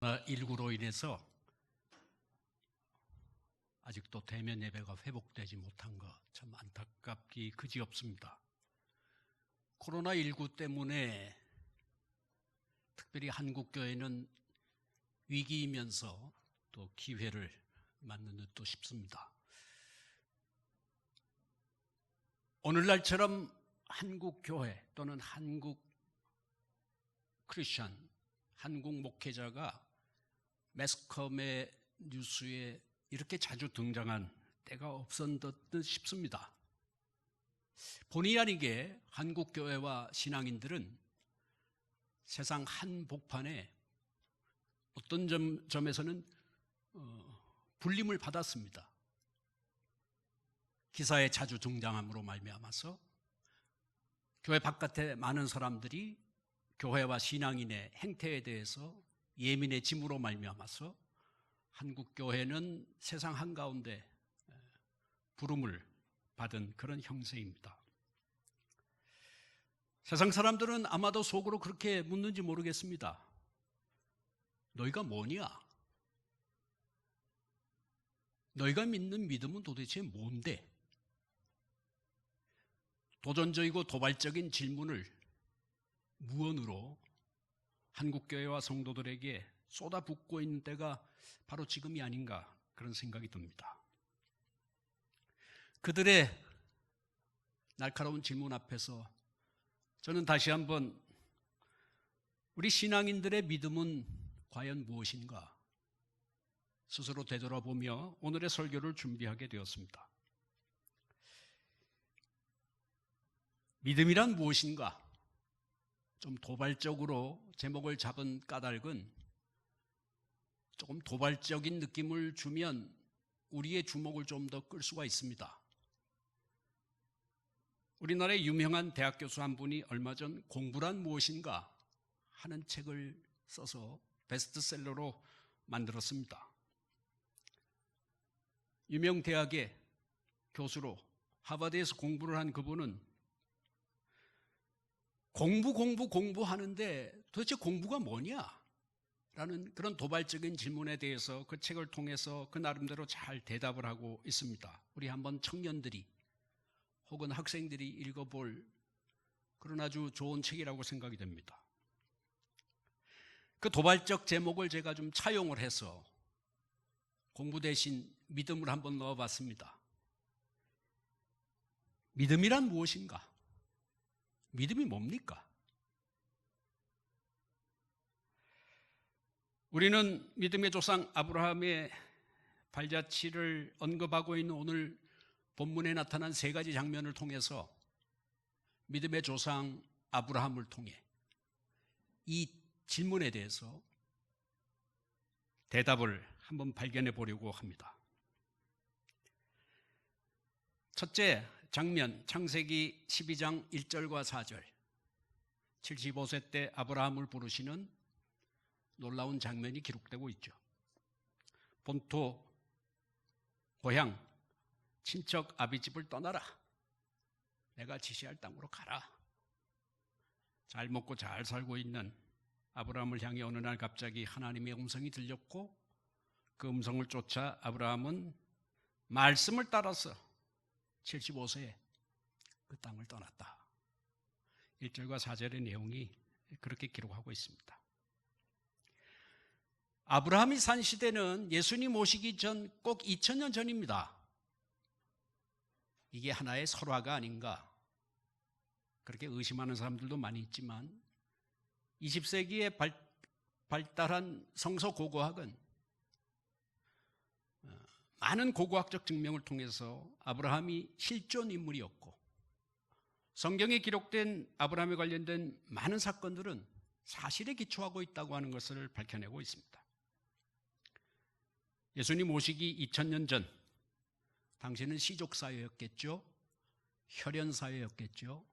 코로나19로 인해서 아직도 대면 예배가 회복되지 못한 것 참 안타깝기 그지없습니다. 코로나19 때문에 특별히 한국교회는 위기이면서 또 기회를 맞는 듯도 싶습니다. 오늘날처럼 한국교회 또는 한국 크리스천, 한국 목회자가 매스컴의 뉴스에 이렇게 자주 등장한 때가 없었던 듯 싶습니다. 본의 아니게 한국교회와 신앙인들은 세상 한복판에 어떤 점에서는 불림을 받았습니다. 기사에 자주 등장함으로 말미암아서 교회 바깥에 많은 사람들이 교회와 신앙인의 행태에 대해서 예민해짐으로 말미암아서 한국교회는 세상 한가운데 부름을 받은 그런 형세입니다. 세상 사람들은 아마도 속으로 그렇게 묻는지 모르겠습니다. 너희가 뭐냐? 너희가 믿는 믿음은 도대체 뭔데? 도전적이고 도발적인 질문을 무언으로 한국교회와 성도들에게 쏟아붓고 있는 때가 바로 지금이 아닌가 그런 생각이 듭니다. 그들의 날카로운 질문 앞에서 저는 다시 한번 우리 신앙인들의 믿음은 과연 무엇인가 스스로 되돌아보며 오늘의 설교를 준비하게 되었습니다. 믿음이란 무엇인가? 좀 도발적으로 제목을 잡은 까닭은 조금 도발적인 느낌을 주면 우리의 주목을 좀 더 끌 수가 있습니다. 우리나라의 유명한 대학 교수 한 분이 얼마 전 공부란 무엇인가 하는 책을 써서 베스트셀러로 만들었습니다. 유명 대학의 교수로 하버드에서 공부를 한 그분은 공부하는데 도대체 공부가 뭐냐? 라는 그런 도발적인 질문에 대해서 그 책을 통해서 그 나름대로 잘 대답을 하고 있습니다. 우리 한번 청년들이 혹은 학생들이 읽어볼 그런 아주 좋은 책이라고 생각이 됩니다. 그 도발적 제목을 제가 좀 차용을 해서 공부 대신 믿음을 한번 넣어봤습니다. 믿음이란 무엇인가? 믿음이 뭡니까? 우리는 믿음의 조상 아브라함의 발자취를 언급하고 있는 오늘 본문에 나타난 세 가지 장면을 통해서 믿음의 조상 아브라함을 통해 이 질문에 대해서 대답을 한번 발견해 보려고 합니다. 첫째 장면, 창세기 12장 1절과 4절. 75세 때 아브라함을 부르시는 놀라운 장면이 기록되고 있죠. 본토, 고향, 친척 아비집을 떠나라. 내가 지시할 땅으로 가라. 잘 먹고 잘 살고 있는 아브라함을 향해 어느 날 갑자기 하나님의 음성이 들렸고 그 음성을 쫓아 아브라함은 말씀을 따라서 75세에 그 땅을 떠났다. 1절과 4절의 내용이 그렇게 기록하고 있습니다. 아브라함이 산 시대는 예수님 오시기 전 꼭 2000년 전입니다. 이게 하나의 설화가 아닌가 그렇게 의심하는 사람들도 많이 있지만 20세기에 발달한 성서고고학은 많은 고고학적 증명을 통해서 아브라함이 실존 인물이었고 성경에 기록된 아브라함에 관련된 많은 사건들은 사실에 기초하고 있다고 하는 것을 밝혀내고 있습니다. 예수님 오시기 2000년 전 당시는 시족사회였겠죠. 혈연사회였겠죠.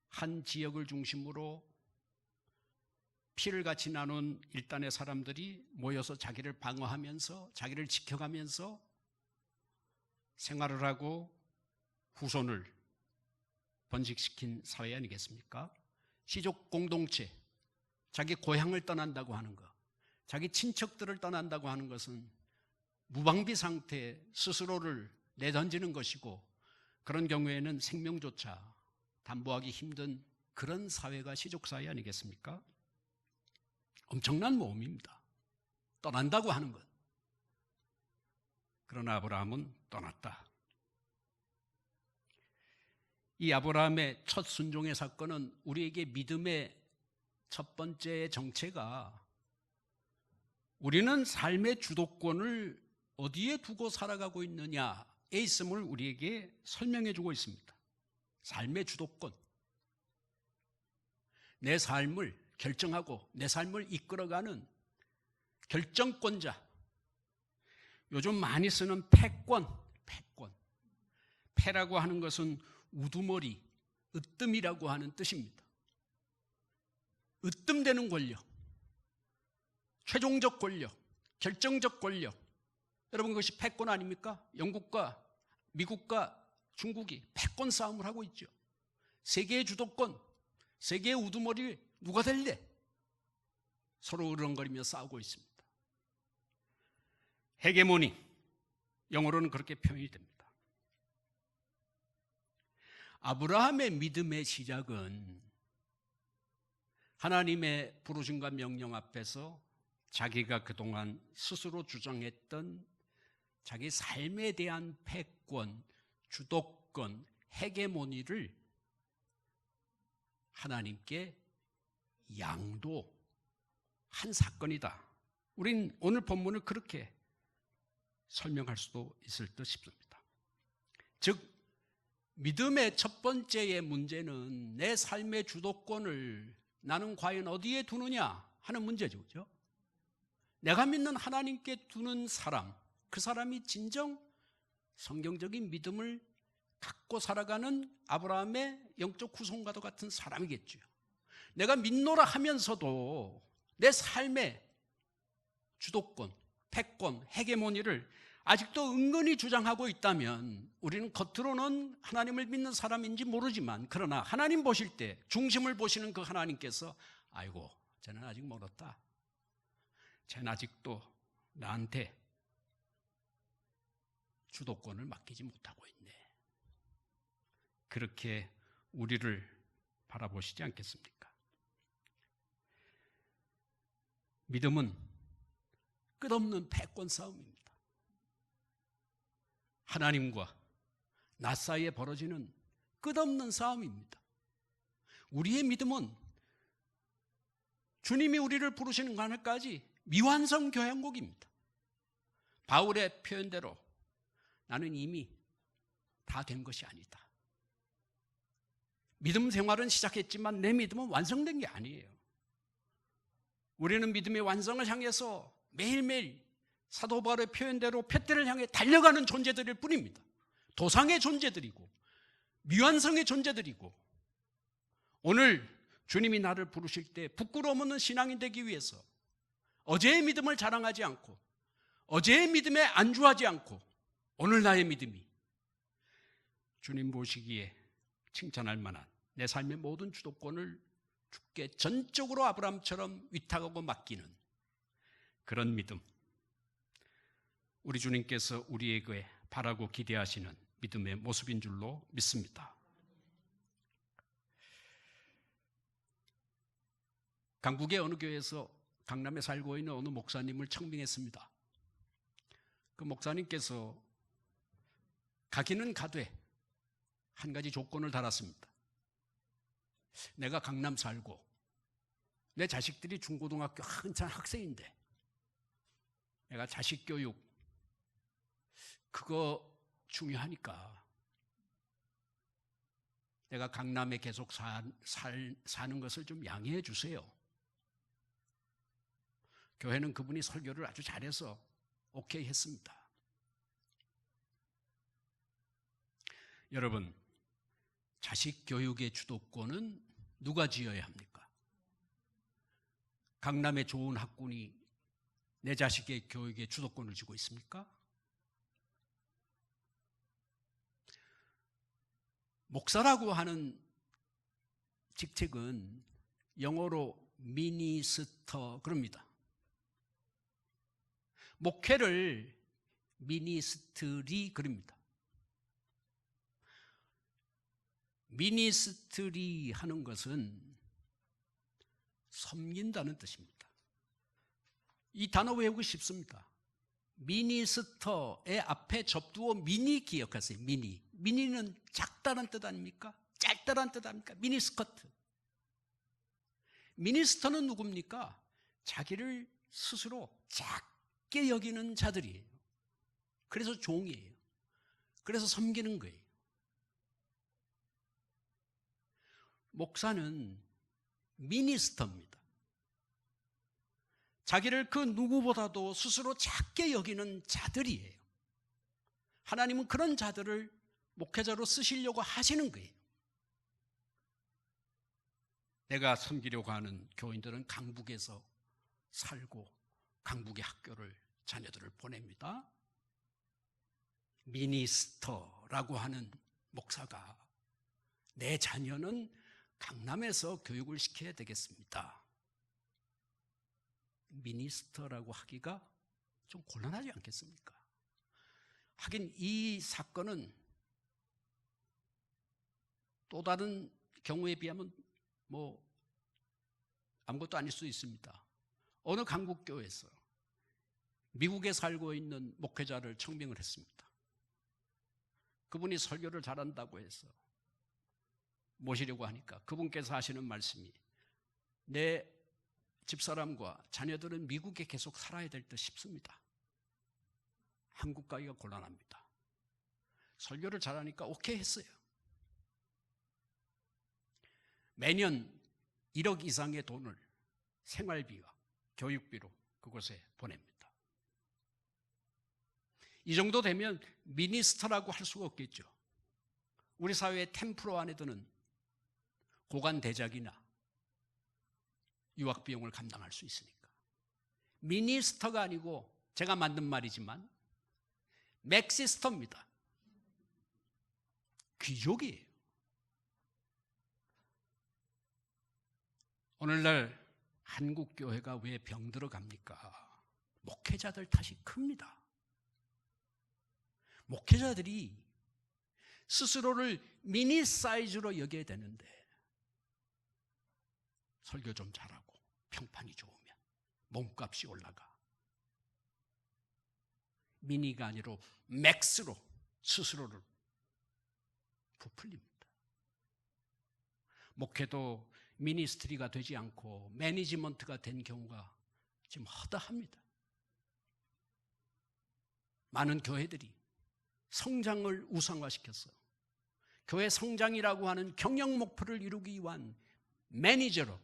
한 지역을 중심으로 피를 같이 나눈 일단의 사람들이 모여서 자기를 방어하면서 자기를 지켜가면서 생활을 하고 후손을 번식시킨 사회 아니겠습니까? 시족 공동체, 자기 고향을 떠난다고 하는 것. 자기 친척들을 떠난다고 하는 것은 무방비 상태에 스스로를 내던지는 것이고, 그런 경우에는 생명조차 담보하기 힘든 그런 사회가 시족사회 아니겠습니까? 엄청난 모험입니다. 떠난다고 하는 것. 그러나 아브라함은 떠났다. 이 아브라함의 첫 순종의 사건은 우리에게 믿음의 첫 번째 정체가, 우리는 삶의 주도권을 어디에 두고 살아가고 있느냐에 있음을 우리에게 설명해 주고 있습니다. 삶의 주도권. 내 삶을 결정하고 내 삶을 이끌어가는 결정권자. 요즘 많이 쓰는 패권. 패라고 하는 것은 우두머리, 으뜸이라고 하는 뜻입니다. 으뜸되는 권력, 최종적 권력, 결정적 권력. 여러분, 그것이 패권 아닙니까? 영국과 미국과 중국이 패권 싸움을 하고 있죠. 세계의 주도권, 세계의 우두머리 누가 될래? 서로 으르렁거리며 싸우고 있습니다. 헤게모니, 영어로는 그렇게 표현이 됩니다. 아브라함의 믿음의 시작은 하나님의 부르심과 명령 앞에서 자기가 그동안 스스로 주장했던 자기 삶에 대한 패권, 주도권, 헤게모니를 하나님께 양도한 사건이다. 우린 오늘 본문을 그렇게 설명할 수도 있을 듯 싶습니다. 즉, 믿음의 첫 번째의 문제는 내 삶의 주도권을 나는 과연 어디에 두느냐 하는 문제죠. 그렇죠? 내가 믿는 하나님께 두는 사람, 그 사람이 진정 성경적인 믿음을 갖고 살아가는 아브라함의 영적 후손과도 같은 사람이겠죠. 내가 믿노라 하면서도 내 삶의 주도권, 패권, 헤게모니를 아직도 은근히 주장하고 있다면 우리는 겉으로는 하나님을 믿는 사람인지 모르지만, 그러나 하나님 보실 때 중심을 보시는 그 하나님께서 아이고, 쟤는 아직 멀었다. 쟤는 아직도 나한테 주도권을 맡기지 못하고 있네. 그렇게 우리를 바라보시지 않겠습니까? 믿음은 끝없는 패권 싸움입니다. 하나님과 나 사이에 벌어지는 끝없는 싸움입니다. 우리의 믿음은 주님이 우리를 부르시는 그날까지 미완성 교향곡입니다. 바울의 표현대로 나는 이미 다 된 것이 아니다. 믿음 생활은 시작했지만 내 믿음은 완성된 게 아니에요. 우리는 믿음의 완성을 향해서 매일매일 사도 바울의 표현대로 푯대를 향해 달려가는 존재들일 뿐입니다. 도상의 존재들이고 미완성의 존재들이고, 오늘 주님이 나를 부르실 때 부끄러움 없는 신앙이 되기 위해서 어제의 믿음을 자랑하지 않고 어제의 믿음에 안주하지 않고 오늘 나의 믿음이 주님 보시기에 칭찬할 만한 내 삶의 모든 주도권을 주께 전적으로 아브라함처럼 위탁하고 맡기는 그런 믿음, 우리 주님께서 우리에게 바라고 기대하시는 믿음의 모습인 줄로 믿습니다. 강북의 어느 교회에서 강남에 살고 있는 어느 목사님을 청빙했습니다. 그 목사님께서 가기는 가되 한 가지 조건을 달았습니다. 내가 강남 살고 내 자식들이 중고등학교 한참 학생인데 내가 자식 교육 그거 중요하니까 내가 강남에 계속 사는 것을 좀 양해해 주세요. 교회는 그분이 설교를 아주 잘해서 오케이 했습니다. 여러분, 자식 교육의 주도권은 누가 지어야 합니까? 강남의 좋은 학군이 내 자식의 교육의 주도권을 쥐고 있습니까? 목사라고 하는 직책은 영어로 미니스터 그럽니다. 목회를 미니스트리 그립니다. 미니스트리 하는 것은 섬긴다는 뜻입니다. 이 단어 외우기 쉽습니다. 미니스터의 앞에 접두어 미니 기억하세요. 미니는 작다는 뜻 아닙니까? 짧다는 뜻 아닙니까? 미니스커트. 미니스터는 누굽니까? 자기를 스스로 작게 여기는 자들이에요. 그래서 종이에요. 그래서 섬기는 거예요. 목사는 미니스터입니다. 자기를 그 누구보다도 스스로 작게 여기는 자들이에요. 하나님은 그런 자들을 목회자로 쓰시려고 하시는 거예요. 내가 섬기려고 하는 교인들은 강북에서 살고 강북의 학교를 자녀들을 보냅니다. 미니스터라고 하는 목사가 내 자녀는 강남에서 교육을 시켜야 되겠습니다. 미니스터라고 하기가 좀 곤란하지 않겠습니까? 하긴 이 사건은 또 다른 경우에 비하면 아무것도 아닐 수 있습니다. 어느 강북교회에서 미국에 살고 있는 목회자를 청빙을 했습니다. 그분이 설교를 잘한다고 해서 모시려고 하니까 그분께서 하시는 말씀이 내 집사람과 자녀들은 미국에 계속 살아야 될 듯 싶습니다. 한국 가기가 곤란합니다. 설교를 잘하니까 오케이 했어요. 매년 1억 이상의 돈을 생활비와 교육비로 그곳에 보냅니다. 이 정도 되면 미니스터라고 할 수가 없겠죠. 우리 사회의 템프로 안에 드는 고관 대작이나 유학 비용을 감당할 수 있으니까. 미니스터가 아니고 제가 만든 말이지만 맥시스터입니다. 귀족이에요. 오늘날 한국교회가 왜 병들어 갑니까? 목회자들 탓이 큽니다. 목회자들이 스스로를 미니 사이즈로 여겨야 되는데 설교 좀 잘하고 평판이 좋으면 몸값이 올라가. 미니가 아니라 맥스로 스스로를 부풀립니다. 목회도 미니스트리가 되지 않고 매니지먼트가 된 경우가 지금 허다합니다. 많은 교회들이 성장을 우상화시켰어. 교회 성장이라고 하는 경영 목표를 이루기 위한 매니저로,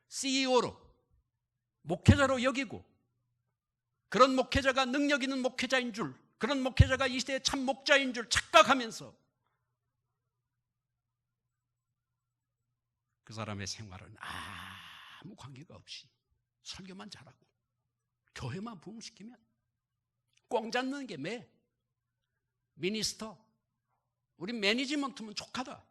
CEO로, 목회자로 여기고 그런 목회자가 능력 있는 목회자인 줄, 그런 목회자가 이 시대의 참 목자인 줄 착각하면서 그 사람의 생활은 아무 관계가 없이 설교만 잘하고 교회만 부흥시키면 꽝 잡는 게 미니스터, 우리 매니지먼트면 족하다.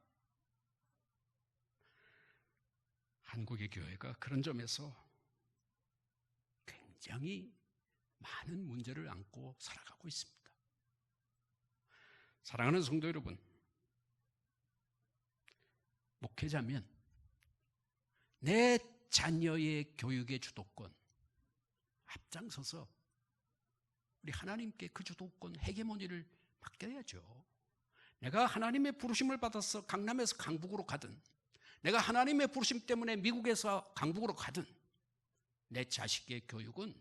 한국의 교회가 그런 점에서 굉장히 많은 문제를 안고 살아가고 있습니다. 사랑하는 성도 여러분, 목회자면 내 자녀의 교육의 주도권 앞장서서 우리 하나님께 그 주도권 헤게모니를 맡겨야죠. 내가 하나님의 부르심을 받아서 강남에서 강북으로 가든, 내가 하나님의 부르심 때문에 미국에서 강북으로 가든, 내 자식의 교육은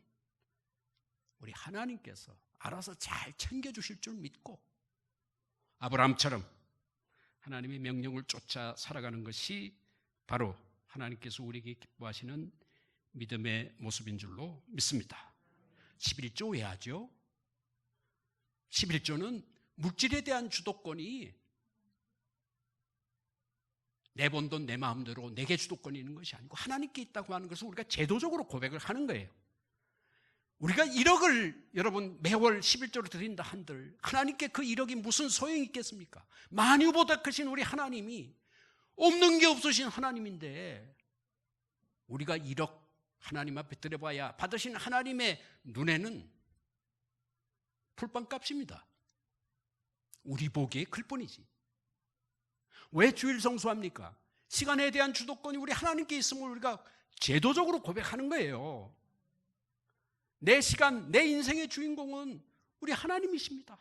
우리 하나님께서 알아서 잘 챙겨주실 줄 믿고 아브라함처럼 하나님의 명령을 쫓아 살아가는 것이 바로 하나님께서 우리에게 기뻐하시는 믿음의 모습인 줄로 믿습니다. 11조 왜 하죠? 11조는 물질에 대한 주도권이 내 번 돈 내 마음대로 내게 주도권이 있는 것이 아니고 하나님께 있다고 하는 것을 우리가 제도적으로 고백을 하는 거예요. 우리가 1억을 여러분 매월 11조로 드린다 한들 하나님께 그 1억이 무슨 소용이 있겠습니까? 만유보다 크신 우리 하나님이 없는 게 없으신 하나님인데 우리가 1억 하나님 앞에 드려봐야 받으신 하나님의 눈에는 풀빵값입니다. 우리 보기에 클 뿐이지. 왜 주일 성수합니까? 시간에 대한 주도권이 우리 하나님께 있음을 우리가 제도적으로 고백하는 거예요. 내 시간, 내 인생의 주인공은 우리 하나님이십니다.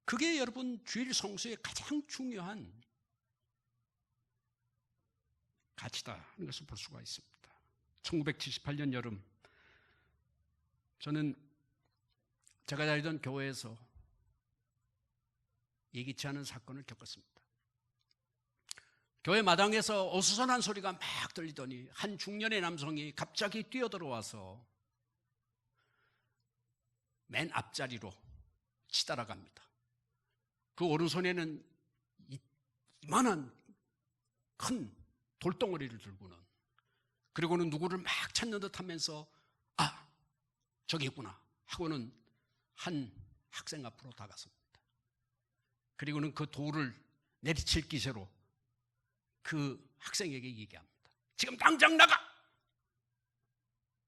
그게 여러분 주일 성수의 가장 중요한 가치다 하는 것을 볼 수가 있습니다. 1978년 여름, 저는 제가 다니던 교회에서 예기치 않은 사건을 겪었습니다. 교회 마당에서 어수선한 소리가 막 들리더니 한 중년의 남성이 갑자기 뛰어들어와서 맨 앞자리로 치달아갑니다. 그 오른손에는 이만한 큰 돌덩어리를 들고는, 그리고는 누구를 막 찾는 듯 하면서 아, 저기 있구나 하고는 한 학생 앞으로 다가섭니다. 그리고는 그 돌을 내리칠 기세로 그 학생에게 얘기합니다. 지금 당장 나가!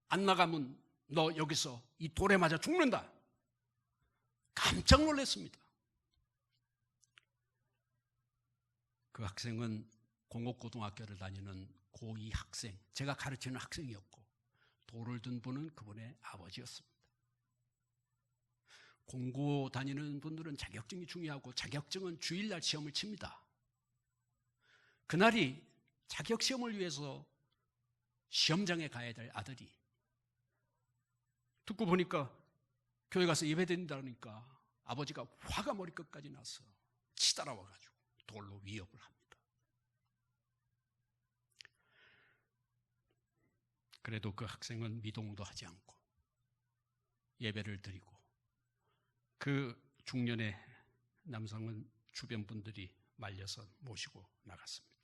안 나가면 너 여기서 이 돌에 맞아 죽는다. 깜짝 놀랐습니다. 그 학생은 공업고등학교를 다니는 고2 학생, 제가 가르치는 학생이었고 돌을 든 분은 그분의 아버지였습니다. 공고 다니는 분들은 자격증이 중요하고 자격증은 주일날 시험을 칩니다. 그날이 자격시험을 위해서 시험장에 가야 될 아들이 듣고 보니까 교회 가서 예배드린다니까 아버지가 화가 머리끝까지 나서 치달아와가지고 돌로 위협을 합니다. 그래도 그 학생은 미동도 하지 않고 예배를 드리고 그 중년의 남성은 주변 분들이 말려서 모시고 나갔습니다.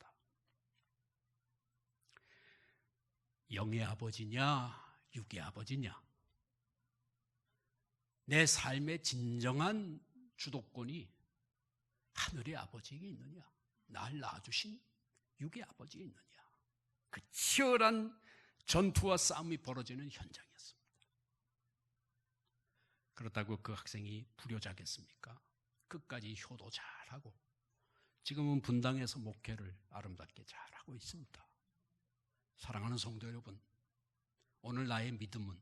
영의 아버지냐 육의 아버지냐, 내 삶의 진정한 주도권이 하늘의 아버지에게 있느냐, 날 낳아주신 육의 아버지에 있느냐, 그 치열한 전투와 싸움이 벌어지는 현장이었습니다. 그렇다고 그 학생이 불효자겠습니까? 끝까지 효도 잘하고 지금은 분당에서 목회를 아름답게 잘하고 있습니다. 사랑하는 성도 여러분, 오늘 나의 믿음은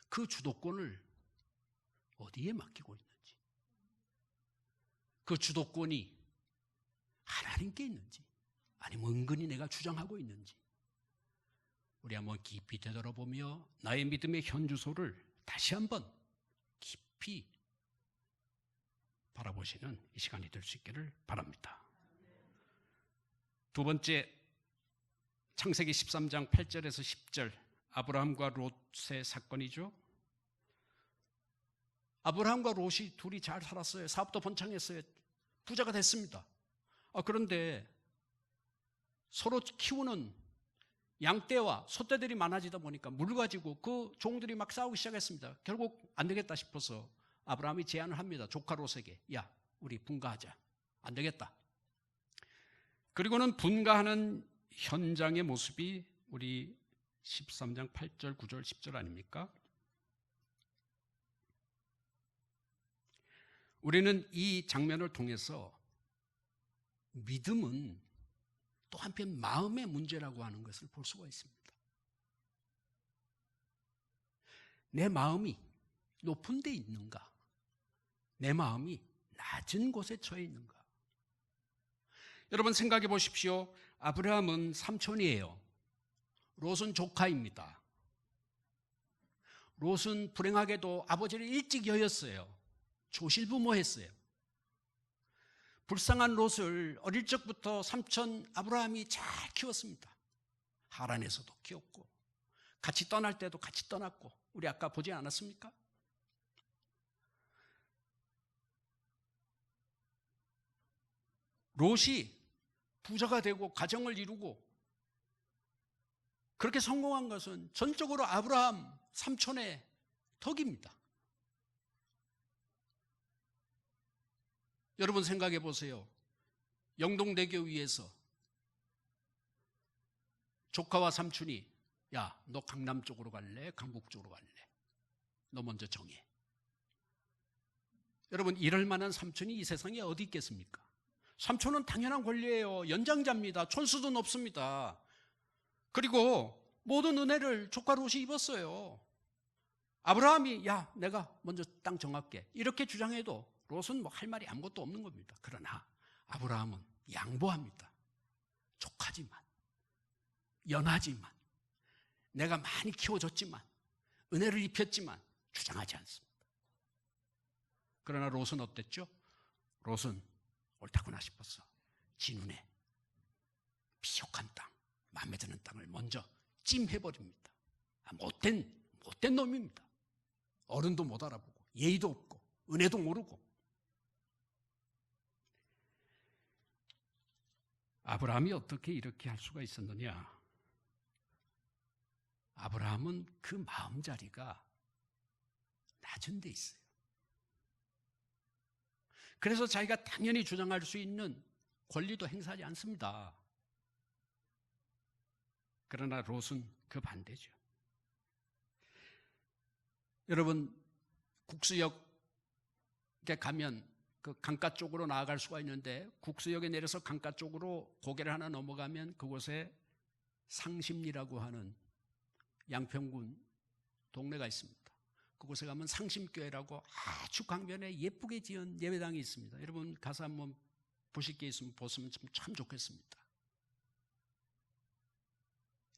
그 주도권을 어디에 맡기고 있는지, 그 주도권이 하나님께 있는지 아니면 은근히 내가 주장하고 있는지 우리 한번 깊이 되돌아보며 나의 믿음의 현주소를 다시 한번 깊이 바라보시는 이 시간이 될 수 있기를 바랍니다. 두 번째, 창세기 13장 8절에서 10절, 아브라함과 롯의 사건이죠. 아브라함과 롯이 둘이 잘 살았어요. 사업도 번창했어요. 부자가 됐습니다. 그런데 서로 키우는 양떼와 소떼들이 많아지다 보니까 물 가지고 그 종들이 막 싸우기 시작했습니다. 결국 안 되겠다 싶어서 아브라함이 제안을 합니다. 조카 롯에게, 야, 우리 분가하자. 안 되겠다. 그리고는 분가하는 현장의 모습이 우리 13장 8절, 9절, 10절 아닙니까? 우리는 이 장면을 통해서 믿음은 또 한편 마음의 문제라고 하는 것을 볼 수가 있습니다. 내 마음이 높은 데 있는가? 내 마음이 낮은 곳에 처해 있는가? 여러분 생각해 보십시오. 아브라함은 삼촌이에요. 롯은 조카입니다. 롯은 불행하게도 아버지를 일찍 여였어요. 조실부모했어요. 불쌍한 롯을 어릴 적부터 삼촌 아브라함이 잘 키웠습니다. 하란에서도 키웠고 같이 떠날 때도 같이 떠났고, 우리 아까 보지 않았습니까? 롯이 부자가 되고 가정을 이루고 그렇게 성공한 것은 전적으로 아브라함 삼촌의 덕입니다. 여러분 생각해 보세요. 영동대교 위에서 조카와 삼촌이 야, 너 강남 쪽으로 갈래? 강북 쪽으로 갈래? 너 먼저 정해. 여러분, 이럴 만한 삼촌이 이 세상에 어디 있겠습니까? 삼촌은 당연한 권리예요. 연장자입니다. 촌수도 높습니다. 그리고 모든 은혜를 조카 롯이 입었어요. 아브라함이 야, 내가 먼저 땅 정할게 이렇게 주장해도 롯은 뭐 할 말이 아무것도 없는 겁니다. 그러나 아브라함은 양보합니다. 조카지만, 연하지만, 내가 많이 키워줬지만, 은혜를 입혔지만 주장하지 않습니다. 그러나 롯은 어땠죠? 롯은 옳다구나 싶었어. 지 눈에 비옥한 땅, 마음에 드는 땅을 먼저 찜해버립니다. 못된 놈입니다. 어른도 못 알아보고 예의도 없고 은혜도 모르고. 아브라함이 어떻게 이렇게 할 수가 있었느냐? 아브라함은 그 마음자리가 낮은 데 있어요. 그래서 자기가 당연히 주장할 수 있는 권리도 행사하지 않습니다. 그러나 롯은 그 반대죠. 여러분, 국수역에 가면 그 강가 쪽으로 나아갈 수가 있는데 국수역에 내려서 강가 쪽으로 고개를 하나 넘어가면 그곳에 상심리라고 하는 양평군 동네가 있습니다. 그곳에 가면 상심교회라고 아주 강변에 예쁘게 지은 예배당이 있습니다. 여러분 가서 한번 보실 게 있으면 보시면 참 좋겠습니다.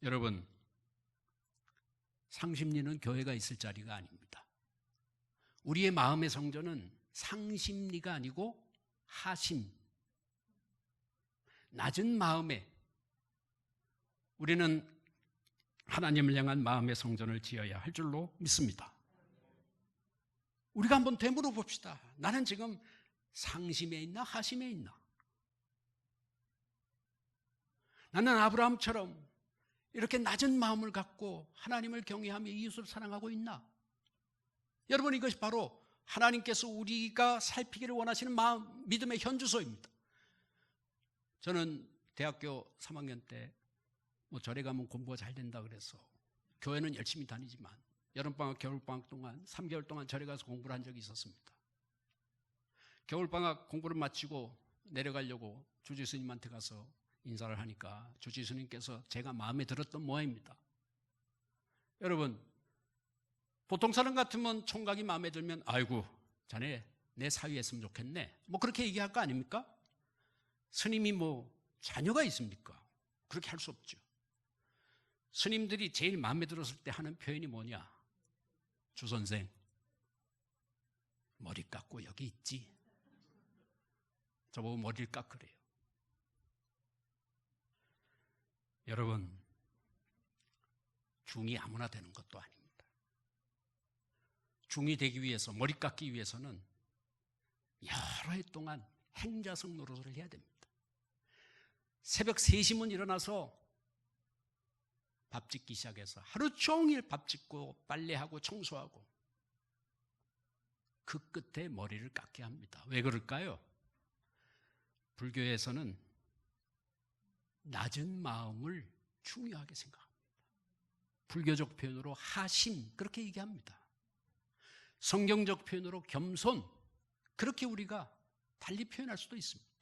여러분, 상심리는 교회가 있을 자리가 아닙니다. 우리의 마음의 성전은 상심리가 아니고 하심, 낮은 마음에 우리는 하나님을 향한 마음의 성전을 지어야 할 줄로 믿습니다. 우리가 한번 되물어 봅시다. 나는 지금 상심에 있나 하심에 있나? 나는 아브라함처럼 이렇게 낮은 마음을 갖고 하나님을 경외하며 이웃을 사랑하고 있나? 여러분, 이것이 바로 하나님께서 우리가 살피기를 원하시는 마음, 믿음의 현주소입니다. 저는 대학교 3학년 때 절에 가면 공부가 잘 된다 그래서 교회는 열심히 다니지만 여름방학, 겨울방학 동안 3개월 동안 절에 가서 공부를 한 적이 있었습니다. 겨울방학 공부를 마치고 내려가려고 주지스님한테 가서 인사를 하니까 주지스님께서 제가 마음에 들었던 모양입니다. 여러분, 보통 사람 같으면 총각이 마음에 들면 아이고 자네 내 사위했으면 좋겠네 뭐 그렇게 얘기할 거 아닙니까? 스님이 자녀가 있습니까? 그렇게 할 수 없죠. 스님들이 제일 마음에 들었을 때 하는 표현이 뭐냐? 주선생 머리 깎고 여기 있지? 저보고 머리를 깎으래요. 여러분, 중이 아무나 되는 것도 아닙니다. 중이 되기 위해서, 머리 깎기 위해서는 여러 해 동안 행자성 노릇을 해야 됩니다. 새벽 3시면 일어나서 밥 짓기 시작해서 하루 종일 밥 짓고 빨래하고 청소하고 그 끝에 머리를 깎게 합니다. 왜 그럴까요? 불교에서는 낮은 마음을 중요하게 생각합니다. 불교적 표현으로 하심 그렇게 얘기합니다. 성경적 표현으로 겸손 그렇게 우리가 달리 표현할 수도 있습니다.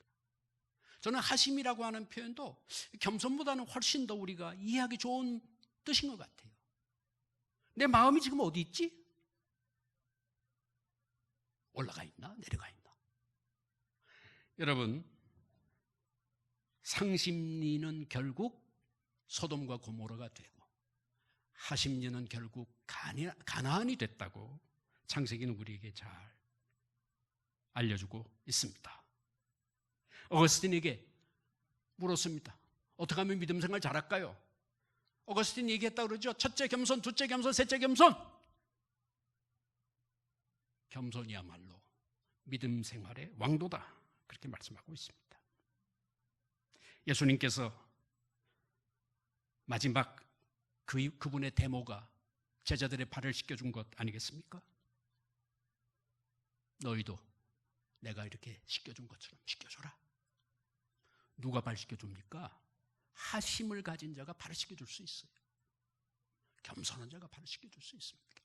저는 하심이라고 하는 표현도 겸손보다는 훨씬 더 우리가 이해하기 좋은 뜻인 것 같아요. 내 마음이 지금 어디 있지? 올라가 있나? 내려가 있나? 여러분, 상심리는 결국 소돔과 고모라가 되고 하심리는 결국 가나안이 됐다고 창세기는 우리에게 잘 알려주고 있습니다. 어거스틴에게 물었습니다. 어떻게 하면 믿음 생활 잘할까요? 어거스틴 얘기했다고 그러죠. 첫째 겸손, 둘째 겸손, 셋째 겸손. 겸손이야말로 믿음 생활의 왕도다. 그렇게 말씀하고 있습니다. 예수님께서 마지막 그분의 데모가 제자들의 발을 씻겨준 것 아니겠습니까? 너희도 내가 이렇게 씻겨준 것처럼 씻겨줘라. 누가 발 씻겨줍니까? 하심을 가진 자가 발휘시켜 줄 수 있어요. 겸손한 자가 발휘시켜 줄 수 있습니다.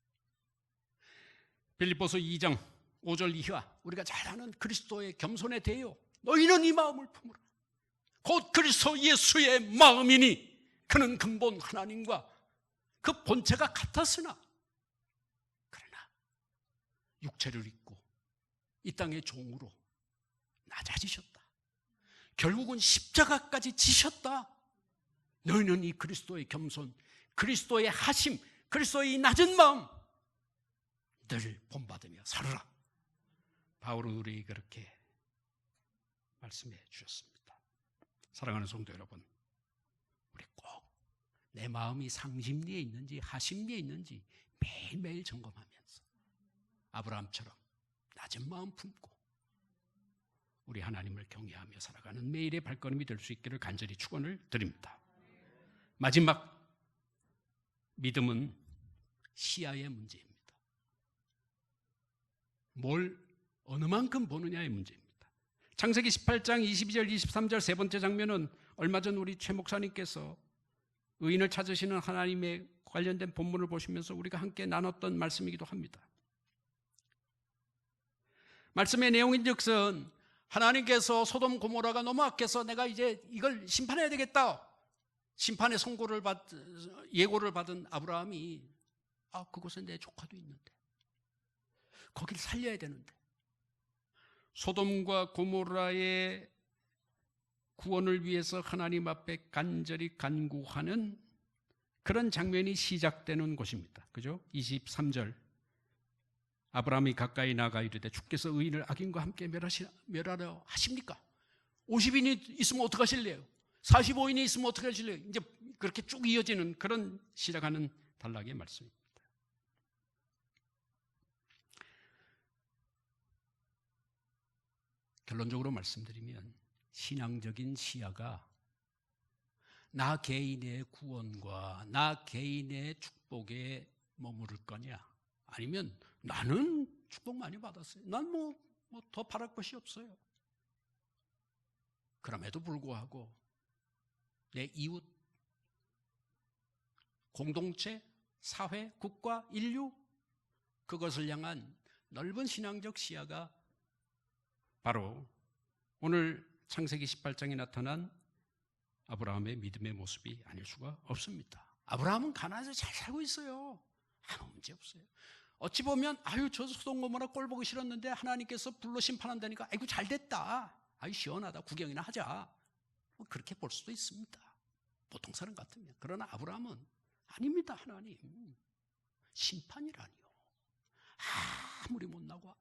빌립보서 2장 5절 이하, 우리가 잘 아는 그리스도의 겸손에 대하여 너희는 이 마음을 품으라. 곧 그리스도 예수의 마음이니 그는 근본 하나님과 그 본체가 같았으나 그러나 육체를 입고 이 땅의 종으로 낮아지셨다. 결국은 십자가까지 지셨다. 너희는 이 그리스도의 겸손, 그리스도의 하심, 그리스도의 이 낮은 마음 늘 본받으며 살아라. 바울은 우리에게 그렇게 말씀해 주셨습니다. 사랑하는 성도 여러분, 우리 꼭 내 마음이 상심리에 있는지 하심리에 있는지 매일매일 점검하면서 아브라함처럼 낮은 마음 품고 우리 하나님을 경외하며 살아가는 매일의 발걸음이 될 수 있기를 간절히 축원을 드립니다. 마지막, 믿음은 시야의 문제입니다. 뭘 어느 만큼 보느냐의 문제입니다. 창세기 18장 22절 23절 세 번째 장면은 얼마 전 우리 최 목사님께서 의인을 찾으시는 하나님의 관련된 본문을 보시면서 우리가 함께 나눴던 말씀이기도 합니다. 말씀의 내용인즉슨 하나님께서 소돔 고모라가 너무 악해서 내가 이제 이걸 심판해야 되겠다. 심판의 예고를 받은 아브라함이 그곳에 내 조카도 있는데 거기를 살려야 되는데 소돔과 고모라의 구원을 위해서 하나님 앞에 간절히 간구하는 그런 장면이 시작되는 곳입니다. 그죠? 23절 아브라함이 가까이 나가 이르되 주께서 의인을 악인과 함께 멸하려 하십니까? 50인이 있으면 어떡하실래요? 45인이 있으면 어떡하실래요? 이제 그렇게 쭉 이어지는 그런 시작하는 단락의 말씀입니다. 결론적으로 말씀드리면 신앙적인 시야가 나 개인의 구원과 나 개인의 축복에 머무를 거냐, 아니면 나는 축복 많이 받았어요, 난 뭐 더 바랄 것이 없어요, 그럼에도 불구하고 내 이웃, 공동체, 사회, 국가, 인류, 그것을 향한 넓은 신앙적 시야가 바로 오늘 창세기 18장에 나타난 아브라함의 믿음의 모습이 아닐 수가 없습니다. 아브라함은 가나안에서 잘 살고 있어요. 아무 문제 없어요. 어찌 보면 저 소돔 고모라 꼴 보기 싫었는데 하나님께서 불로 심판한다니까 아이고 잘 됐다, 시원하다, 구경이나 하자, 그렇게 볼 수도 있습니다, 보통 사람 같으면. 그러나 아브라함은 아닙니다. 하나님, 심판이라니요, 아무리 못나고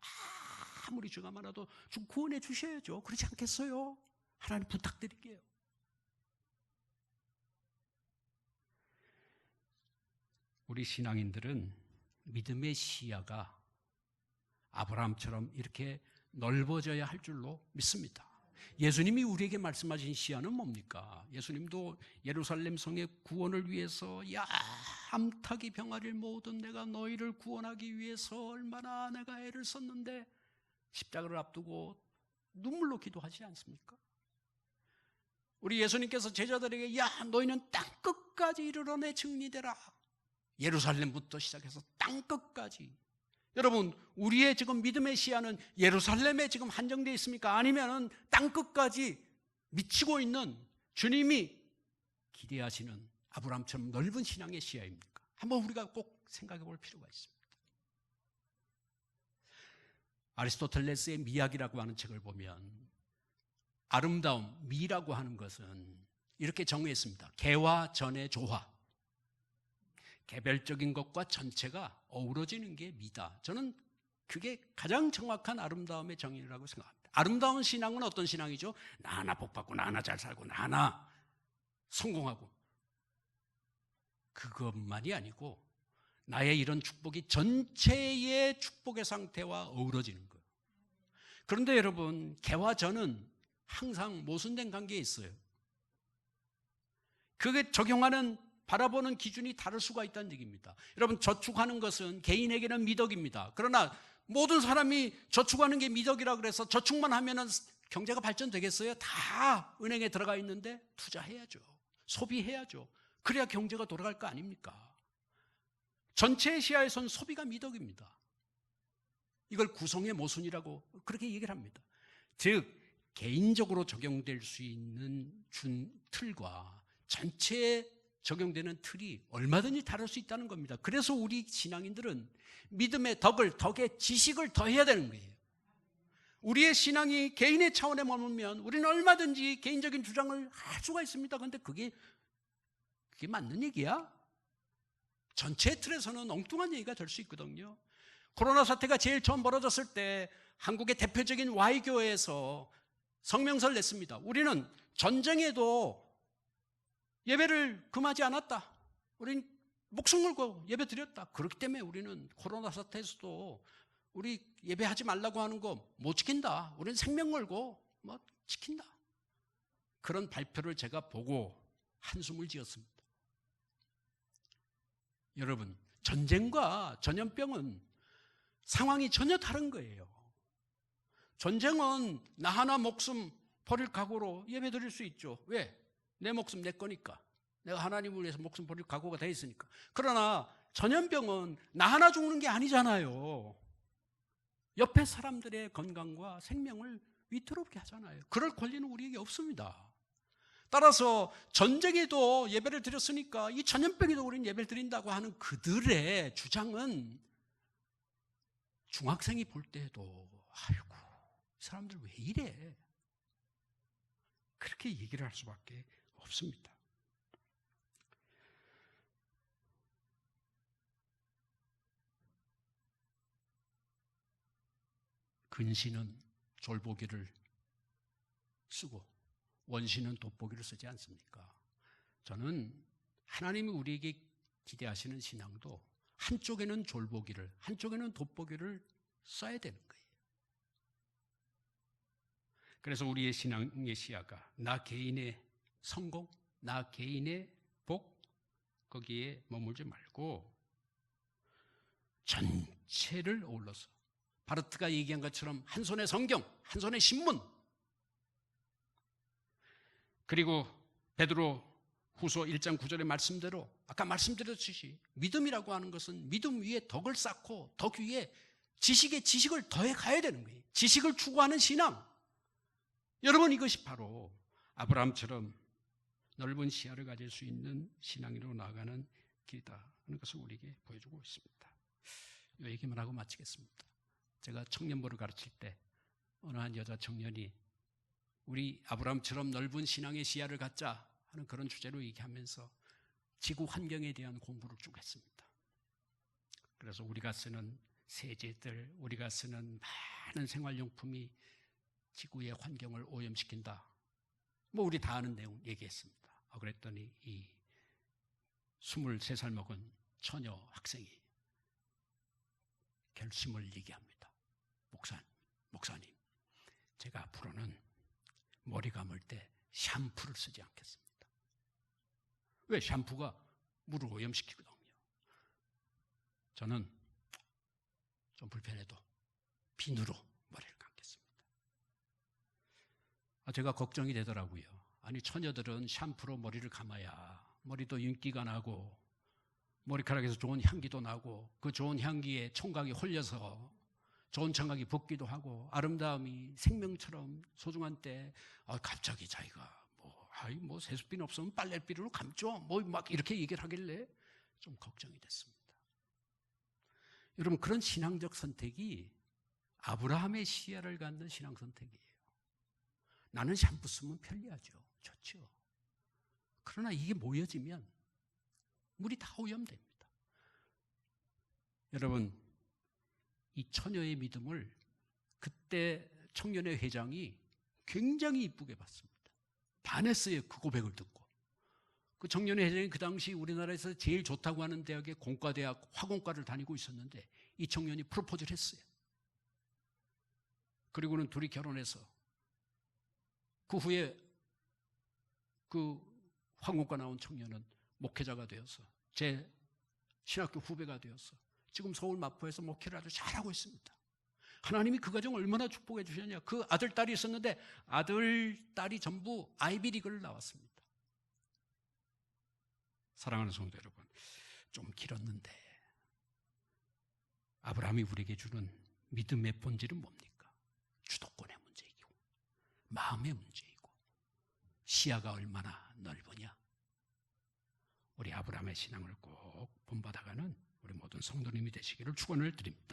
아무리 죄가 많아도 좀 구원해 주셔야죠. 그렇지 않겠어요? 하나님 부탁드릴게요. 우리 신앙인들은 믿음의 시야가 아브라함처럼 이렇게 넓어져야 할 줄로 믿습니다. 예수님이 우리에게 말씀하신 시야는 뭡니까? 예수님도 예루살렘 성의 구원을 위해서 암탉이 병아리를 모으던 내가 너희를 구원하기 위해서 얼마나 내가 애를 썼는데 십자가를 앞두고 눈물로 기도하지 않습니까? 우리 예수님께서 제자들에게 너희는 땅끝까지 이르러 내 증인되라, 예루살렘부터 시작해서 땅끝까지. 여러분, 우리의 지금 믿음의 시야는 예루살렘에 지금 한정되어 있습니까? 아니면 땅끝까지 미치고 있는 주님이 기대하시는 아브라함처럼 넓은 신앙의 시야입니까? 한번 우리가 꼭 생각해 볼 필요가 있습니다. 아리스토텔레스의 미학이라고 하는 책을 보면 아름다움, 미라고 하는 것은 이렇게 정의했습니다. 개와 전의 조화, 개별적인 것과 전체가 어우러지는 게 미다. 저는 그게 가장 정확한 아름다움의 정의라고 생각합니다. 아름다운 신앙은 어떤 신앙이죠? 나 하나 복받고 나 하나 잘 살고 나 하나 성공하고, 그것만이 아니고 나의 이런 축복이 전체의 축복의 상태와 어우러지는 거예요. 그런데 여러분, 개와 전은 항상 모순된 관계에 있어요. 그게 적용하는 바라보는 기준이 다를 수가 있다는 얘기입니다. 여러분, 저축하는 것은 개인에게는 미덕입니다. 그러나 모든 사람이 저축하는 게 미덕이라 그래서 저축만 하면은 경제가 발전되겠어요? 다 은행에 들어가 있는데 투자해야죠. 소비해야죠. 그래야 경제가 돌아갈 거 아닙니까? 전체 시야에선 소비가 미덕입니다. 이걸 구성의 모순이라고 그렇게 얘기를 합니다. 즉 개인적으로 적용될 수 있는 틀과 전체에 적용되는 틀이 얼마든지 다를 수 있다는 겁니다. 그래서 우리 신앙인들은 믿음의 덕의 지식을 더해야 되는 거예요. 우리의 신앙이 개인의 차원에 머물면 우리는 얼마든지 개인적인 주장을 할 수가 있습니다. 그런데 그게 맞는 얘기야? 전체 틀에서는 엉뚱한 얘기가 될 수 있거든요. 코로나 사태가 제일 처음 벌어졌을 때 한국의 대표적인 Y교회에서 성명서를 냈습니다. 우리는 전쟁에도 예배를 금하지 않았다. 우린 목숨 걸고 예배 드렸다. 그렇기 때문에 우리는 코로나 사태에서도 우리 예배하지 말라고 하는 거 못 지킨다. 우리는 생명 걸고 지킨다. 그런 발표를 제가 보고 한숨을 지었습니다. 여러분, 전쟁과 전염병은 상황이 전혀 다른 거예요. 전쟁은 나 하나 목숨 버릴 각오로 예배 드릴 수 있죠. 왜? 내 목숨 내 거니까. 내가 하나님을 위해서 목숨 버릴 각오가 돼 있으니까. 그러나 전염병은 나 하나 죽는 게 아니잖아요. 옆에 사람들의 건강과 생명을 위태롭게 하잖아요. 그럴 권리는 우리에게 없습니다. 따라서 전쟁에도 예배를 드렸으니까 이 전염병에도 우리는 예배를 드린다고 하는 그들의 주장은 중학생이 볼 때도 아이고 이 사람들 왜 이래? 그렇게 얘기를 할 수밖에 없습니다. 근시는 졸보기를 쓰고 원시는 돋보기를 쓰지 않습니까? 저는 하나님이 우리에게 기대하시는 신앙도 한쪽에는 졸보기를, 한쪽에는 돋보기를 써야 되는 거예요. 그래서 우리의 신앙의 시야가 나 개인의 성공, 나 개인의 복, 거기에 머물지 말고 전체를 어울러서 바르트가 얘기한 것처럼 한 손에 성경, 한 손에 신문, 그리고 베드로 후서 1장 9절의 말씀대로 아까 말씀드렸듯이 믿음이라고 하는 것은 믿음 위에 덕을 쌓고 덕 위에 지식에 지식을 더해 가야 되는 거예요. 지식을 추구하는 신앙. 여러분, 이것이 바로 아브라함처럼 넓은 시야를 가질 수 있는 신앙으로 나아가는 길이다 하는 것을 우리에게 보여주고 있습니다. 이 얘기만 하고 마치겠습니다. 제가 청년부를 가르칠 때 어느 한 여자 청년이 우리 아브라함처럼 넓은 신앙의 시야를 갖자 하는 그런 주제로 얘기하면서 지구 환경에 대한 공부를 쭉 했습니다. 그래서 우리가 쓰는 세제들, 우리가 쓰는 많은 생활용품이 지구의 환경을 오염시킨다. 우리 다 아는 내용 얘기했습니다. 그랬더니 이 23살 먹은 처녀 학생이 결심을 얘기합니다. 목사님, 제가 앞으로는 머리 감을 때 샴푸를 쓰지 않겠습니다. 왜? 샴푸가 물을 오염시키거든요. 저는 좀 불편해도 비누로 머리를 감겠습니다. 제가 걱정이 되더라고요. 아니, 처녀들은 샴푸로 머리를 감아야 머리도 윤기가 나고 머리카락에서 좋은 향기도 나고 그 좋은 향기에 총각이 홀려서 좋은 청각이 붙기도 하고 아름다움이 생명처럼 소중한 때 갑자기 자기가 세숫비는 없으면 빨래비로 감죠. 막 이렇게 얘기를 하길래 좀 걱정이 됐습니다. 여러분, 그런 신앙적 선택이 아브라함의 시야를 갖는 신앙 선택이에요. 나는 샴푸 쓰면 편리하죠. 좋죠. 그러나 이게 모여지면 물이 다 오염됩니다. 여러분, 이 처녀의 믿음을 그때 청년회 회장이 굉장히 이쁘게 봤습니다. 반했어요. 그 고백을 듣고. 그 청년회 회장이 그 당시 우리나라에서 제일 좋다고 하는 대학의 공과대학 화공과를 다니고 있었는데 이 청년이 프로포즈를 했어요. 그리고는 둘이 결혼해서 그 후에 그 화공과 나온 청년은 목회자가 되어서 제 신학교 후배가 되어서 지금 서울 마포에서 목회를 아주 잘하고 있습니다. 하나님이 그 가정 얼마나 축복해 주셨냐. 그 아들, 딸이 있었는데 아들, 딸이 전부 아이비리그를 나왔습니다. 사랑하는 성도 여러분, 좀 길었는데 아브라함이 우리에게 주는 믿음의 본질은 뭡니까? 주도권의 문제이고 마음의 문제이고 시야가 얼마나 넓으냐. 우리 아브라함의 신앙을 꼭 본받아가는 우리 모든 성도님이 되시기를 축원을 드립니다.